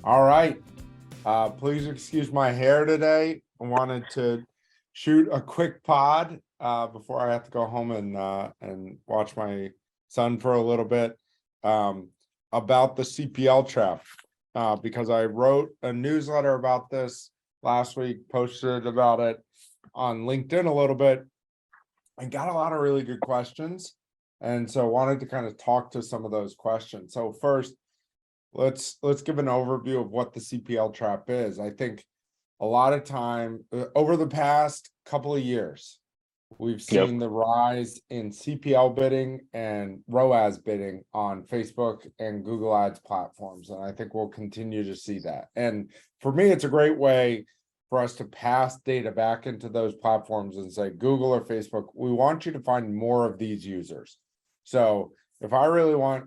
All right. Please excuse my hair today. I wanted to shoot a quick pod before I have to go home and watch my son for a little bit about the CPL trap because I wrote a newsletter about this last week, posted about it on LinkedIn a little bit, and got a lot of really good questions. And so wanted to kind of talk to some of those questions. So first, let's give an overview of what the CPL trap is. I think a lot of time over the past couple of years, we've seen the rise in CPL bidding and ROAS bidding on Facebook and Google Ads platforms. And I think we'll continue to see that. And for me, it's a great way for us to pass data back into those platforms and say, Google or Facebook, we want you to find more of these users. So if I really want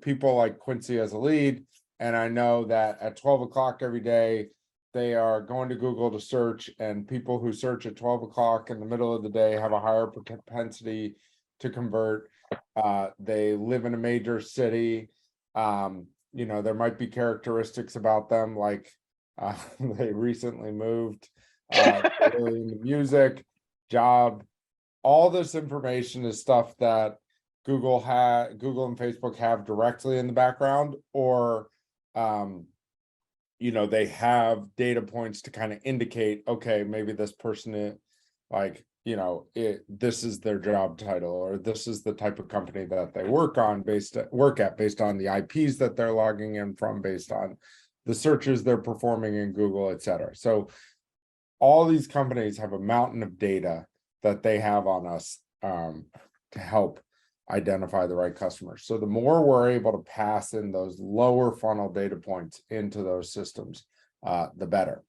people like Quincy as a lead, and I know that at 12 o'clock every day, they are going to Google to search, and people who search at 12 o'clock in the middle of the day have a higher propensity to convert. They live in a major city. There might be characteristics about them like they recently moved, really into music, job. All this information is stuff that Google and Facebook have directly in the background, or they have data points to kind of indicate, okay, maybe this person is this is their job title, or this is the type of company that they work at based on the IPs that they're logging in from, based on the searches they're performing in Google, etc. So all these companies have a mountain of data that they have on us to help identify the right customers. So the more we're able to pass in those lower funnel data points into those systems, the better.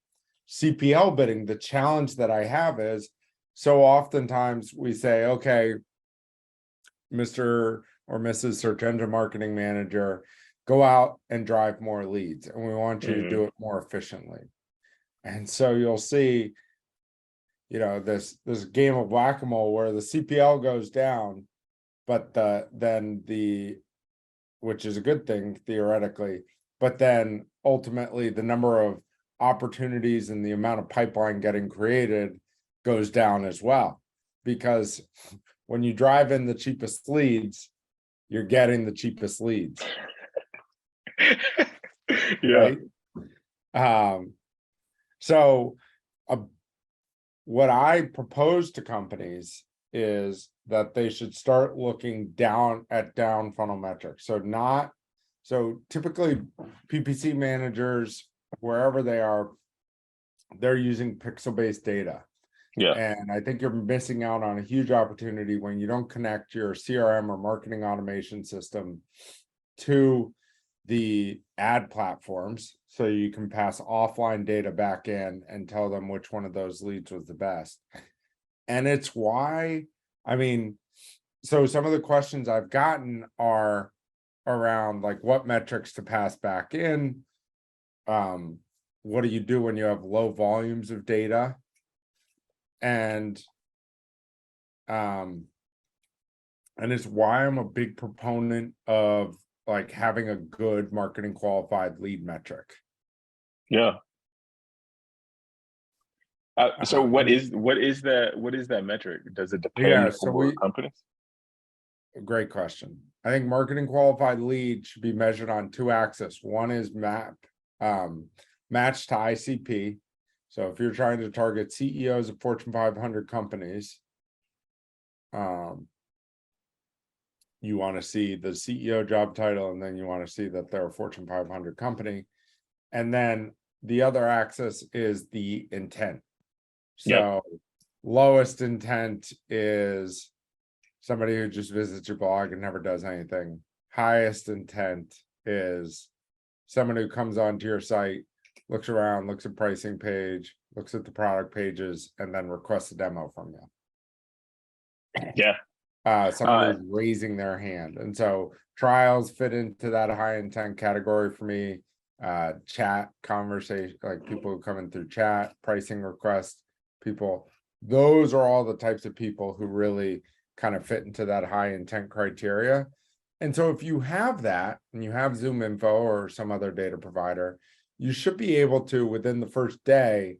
CPL bidding, the challenge that I have is, so oftentimes we say, okay, Mr. or Mrs. Search Engine Marketing Manager, go out and drive more leads, and we want you to do it more efficiently. And so you'll see, this game of whack-a-mole where the CPL goes down, but which is a good thing theoretically, but then ultimately the number of opportunities and the amount of pipeline getting created goes down as well, because when you drive in the cheapest leads, you're getting the cheapest leads. Yeah. Right? What I propose to companies is that they should start looking down at down funnel metrics. So typically PPC managers, wherever they are, they're using pixel-based data. Yeah. And I think you're missing out on a huge opportunity when you don't connect your CRM or marketing automation system to the ad platforms, so you can pass offline data back in and tell them which one of those leads was the best. And it's why, so some of the questions I've gotten are around like what metrics to pass back in. What do you do when you have low volumes of data? And it's why I'm a big proponent of like having a good marketing qualified lead metric. Yeah. So what is that metric? Does it depend for companies? Great question. I think marketing qualified lead should be measured on two axes. One is match to ICP. So if you're trying to target CEOs of Fortune 500 companies, you want to see the CEO job title, and then you want to see that they're a Fortune 500 company. And then the other axis is the intent. So lowest intent is somebody who just visits your blog and never does anything. Highest intent is someone who comes onto your site, looks around, looks at pricing page, looks at the product pages, and then requests a demo from you. Yeah. Someone who's raising their hand. And so trials fit into that high intent category for me. Chat conversation, like people who come in through chat, pricing requests, people, those are all the types of people who really kind of fit into that high intent criteria. And so if you have that, and you have Zoom Info or some other data provider, you should be able to, within the first day,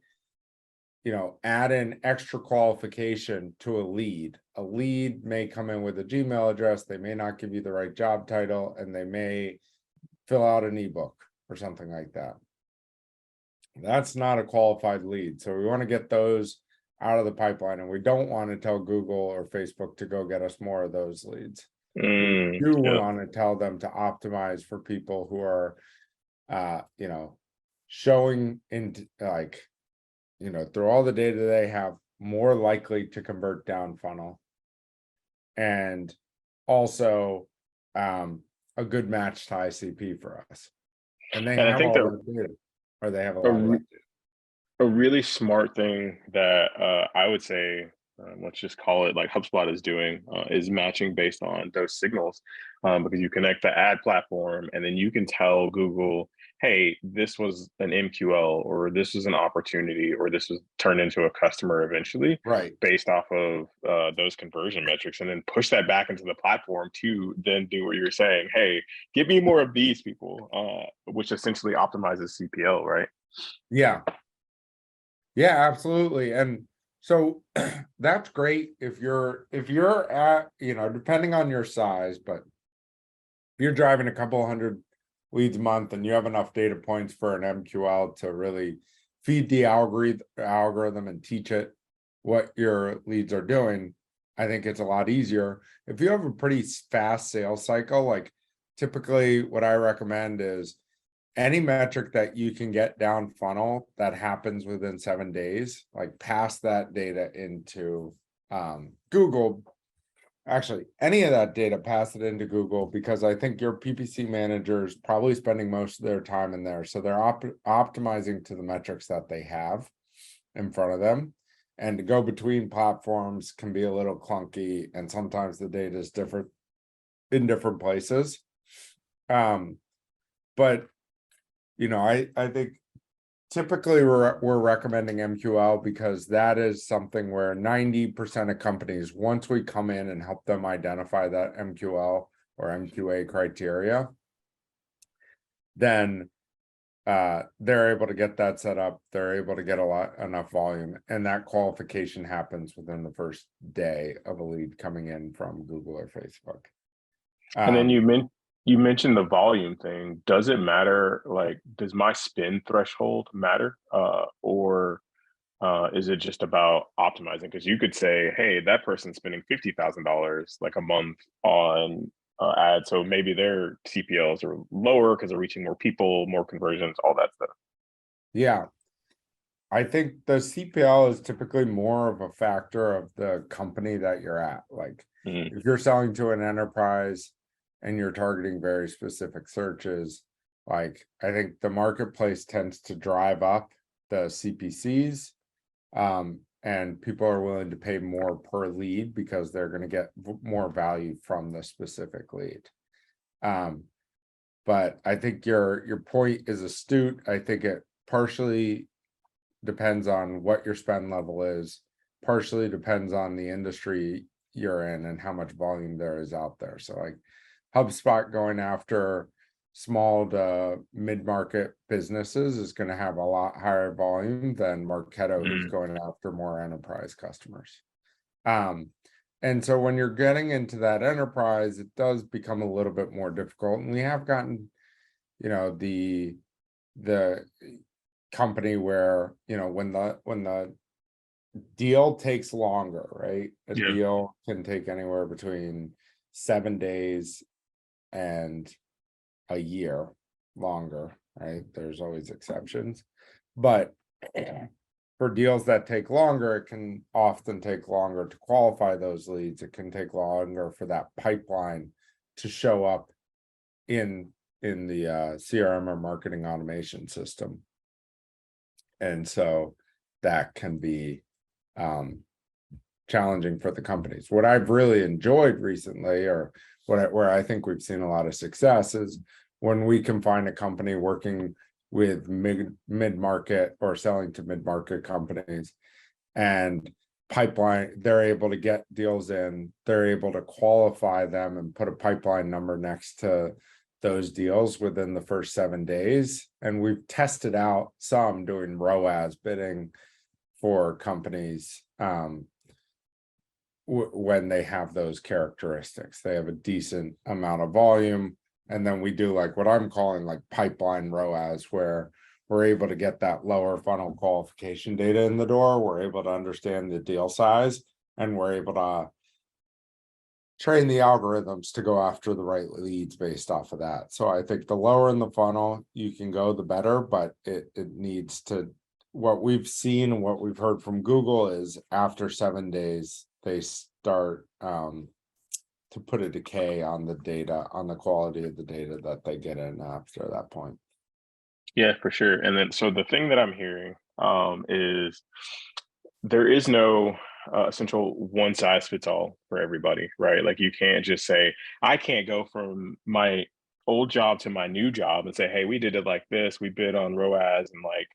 add in extra qualification to a lead. A lead may come in with a Gmail address, they may not give you the right job title, and they may fill out an ebook or something like that. That's not a qualified lead. So we want to get those out of the pipeline, and we don't want to tell Google or Facebook to go get us more of those leads. We do want to tell them to optimize for people who are, showing into through all the data they have, more likely to convert down funnel, and also a good match to ICP for us. And they And I have think all that that data, or they have a a, lot of re- that data. a really smart thing that I would say, let's just call it like HubSpot is doing, is matching based on those signals, because you connect the ad platform and then you can tell Google, hey, this was an MQL, or this was an opportunity, or this was turned into a customer eventually, Right. based off of those conversion metrics, and then push that back into the platform to then do what you're saying. Hey, give me more of these people, which essentially optimizes CPL, right? Yeah. Yeah, absolutely. And so that's great if you're at, depending on your size, but if you're driving a couple hundred leads a month and you have enough data points for an MQL to really feed the algorithm and teach it what your leads are doing, I think it's a lot easier. If you have a pretty fast sales cycle, like typically what I recommend is any metric that you can get down funnel that happens within 7 days, like pass that data into Google. Actually, any of that data, pass it into Google, because I think your PPC manager is probably spending most of their time in there. So they're optimizing to the metrics that they have in front of them. And to go between platforms can be a little clunky, and sometimes the data is different in different places. But I think typically we're recommending MQL because that is something where 90% of companies, once we come in and help them identify that MQL or MQA criteria, then they're able to get that set up. They're able to get enough volume, and that qualification happens within the first day of a lead coming in from Google or Facebook. And then you mentioned the volume thing. Does it matter? Like, does my spend threshold matter, or is it just about optimizing? Because you could say, hey, that person's spending $50,000 like a month on ads, so maybe their CPLs are lower because they're reaching more people, more conversions, all that stuff. Yeah. I think the CPL is typically more of a factor of the company that you're at. Like Mm-hmm. if you're selling to an enterprise and you're targeting very specific searches, like I think the marketplace tends to drive up the CPCs, and people are willing to pay more per lead because they're going to get more value from the specific lead. But I think your point is astute. I think it partially depends on what your spend level is, partially depends on the industry you're in and how much volume there is out there. So like HubSpot going after small to mid-market businesses is going to have a lot higher volume than Marketo, who's going after more enterprise customers. And so when you're getting into that enterprise, it does become a little bit more difficult. And we have gotten, the company where, when the deal takes longer, right? A Yeah. deal can take anywhere between 7 days and a year longer, right? There's always exceptions, but for deals that take longer, it can often take longer to qualify those leads. It can take longer for that pipeline to show up in the CRM or marketing automation system. And so that can be challenging for the companies. What I've really enjoyed recently, or where I think we've seen a lot of success, is when we can find a company working with mid-market or selling to mid-market companies, and pipeline, they're able to get deals in, they're able to qualify them and put a pipeline number next to those deals within the first 7 days. And we've tested out some doing ROAS bidding for companies when they have those characteristics. They have a decent amount of volume. And then we do like what I'm calling like pipeline ROAS, where we're able to get that lower funnel qualification data in the door. We're able to understand the deal size, and we're able to train the algorithms to go after the right leads based off of that. So I think the lower in the funnel you can go, the better, but it needs to, what we've seen and what we've heard from Google is after 7 days, they start to put a decay on the data, on the quality of the data that they get in after that point. Yeah, for sure. And then, so the thing that I'm hearing is there is no essential one size fits all for everybody, right? Like you can't just say, I can't go from my old job to my new job and say, hey, we did it like this, we bid on ROAS, and like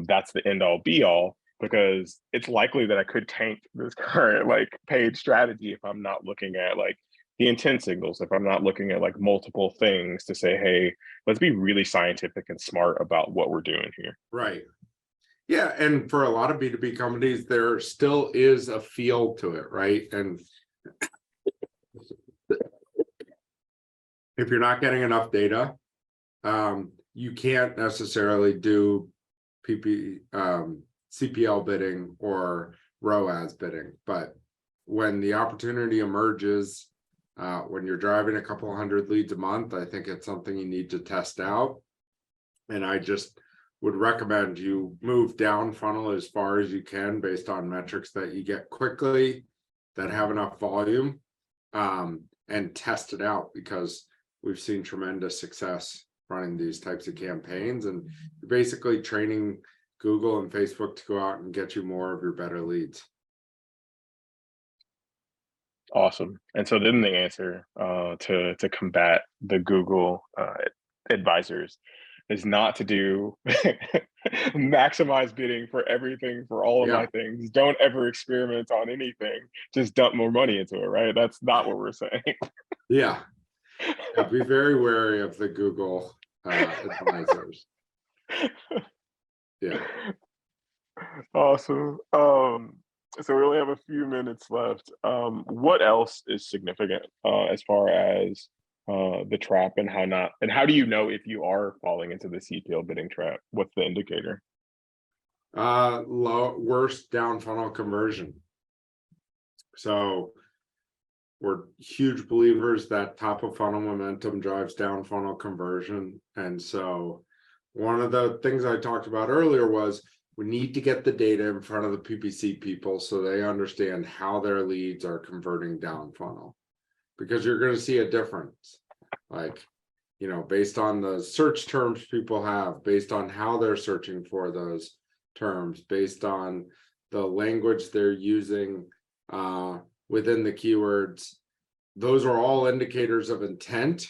that's the end all be all, because it's likely that I could tank this current like paid strategy if I'm not looking at like the intent signals, if I'm not looking at like multiple things to say, hey, let's be really scientific and smart about what we're doing here. Right. Yeah, and for a lot of B2B companies, there still is a feel to it, right? And if you're not getting enough data, you can't necessarily do CPL bidding or ROAS bidding. But when the opportunity emerges, when you're driving a couple hundred leads a month, I think it's something you need to test out. And I just would recommend you move down funnel as far as you can based on metrics that you get quickly, that have enough volume, and test it out, because we've seen tremendous success running these types of campaigns, and you're basically training Google and Facebook to go out and get you more of your better leads. Awesome. And so then the answer to combat the Google advisors is not to do maximize bidding for everything for all of my things. Don't ever experiment on anything. Just dump more money into it, right? That's not what we're saying. Yeah. Be very wary of the Google advisors. Yeah. Awesome. So we only have a few minutes left. What else is significant as far as the trap, and how do you know if you are falling into the CPL bidding trap? What's the indicator? Worst down funnel conversion. So we're huge believers that top of funnel momentum drives down funnel conversion. And so one of the things I talked about earlier was we need to get the data in front of the PPC people so they understand how their leads are converting down funnel, because you're going to see a difference, like, you know, based on the search terms people have, based on how they're searching for those terms, based on the language they're using within the keywords. Those are all indicators of intent.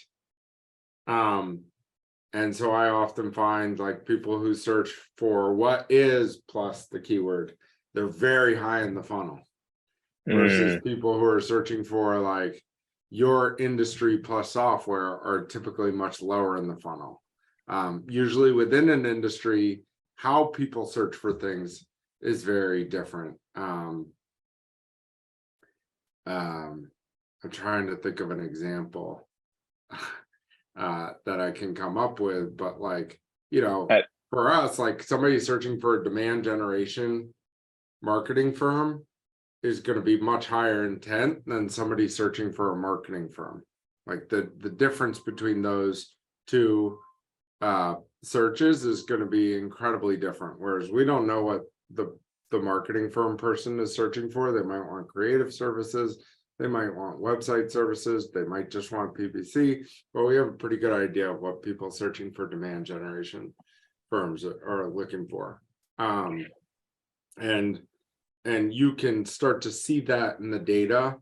And so I often find like people who search for what is plus the keyword, they're very high in the funnel, versus people who are searching for like your industry plus software are typically much lower in the funnel. Usually within an industry, how people search for things is very different. I'm trying to think of an example that I can come up with, but like, you know, for us, like somebody searching for a demand generation marketing firm is going to be much higher intent than somebody searching for a marketing firm. Like the difference between those two searches is going to be incredibly different. Whereas we don't know what the marketing firm person is searching for. They might want creative services. They might want website services. They might just want PPC, but we have a pretty good idea of what people searching for demand generation firms are looking for. And you can start to see that in the data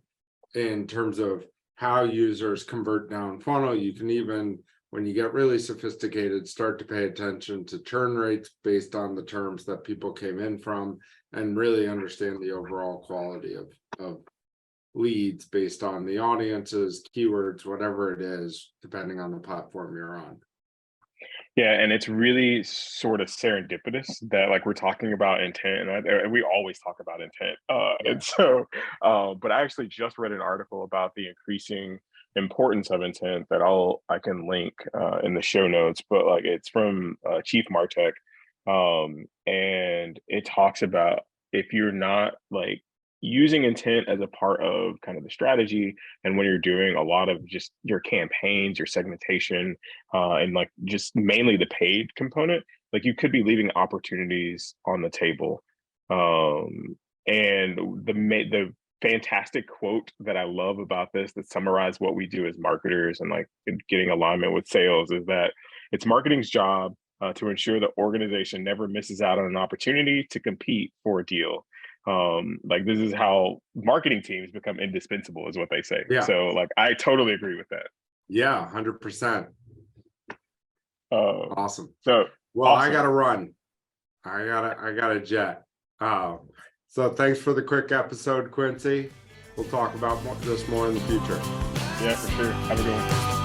in terms of how users convert down funnel. You can even, when you get really sophisticated, start to pay attention to churn rates based on the terms that people came in from, and really understand the overall quality of leads based on the audiences, keywords, whatever it is, depending on the platform you're on. Yeah, and it's really sort of serendipitous that like we're talking about intent, and we always talk about intent. And so, but I actually just read an article about the increasing importance of intent that I can link in the show notes. But like it's from Chief Martech, and it talks about if you're not like using intent as a part of kind of the strategy, and when you're doing a lot of just your campaigns, your segmentation, and like just mainly the paid component, like you could be leaving opportunities on the table. And the fantastic quote that I love about this that summarized what we do as marketers and like getting alignment with sales is that it's marketing's job to ensure the organization never misses out on an opportunity to compete for a deal. Like this is how marketing teams become indispensable, is what they say. Yeah. So like I totally agree with that. Yeah, 100%. Awesome. So well, awesome. I gotta run. I gotta jet. So thanks for the quick episode, Quincy. We'll talk about this more in the future. Yeah, for sure. Have a good one.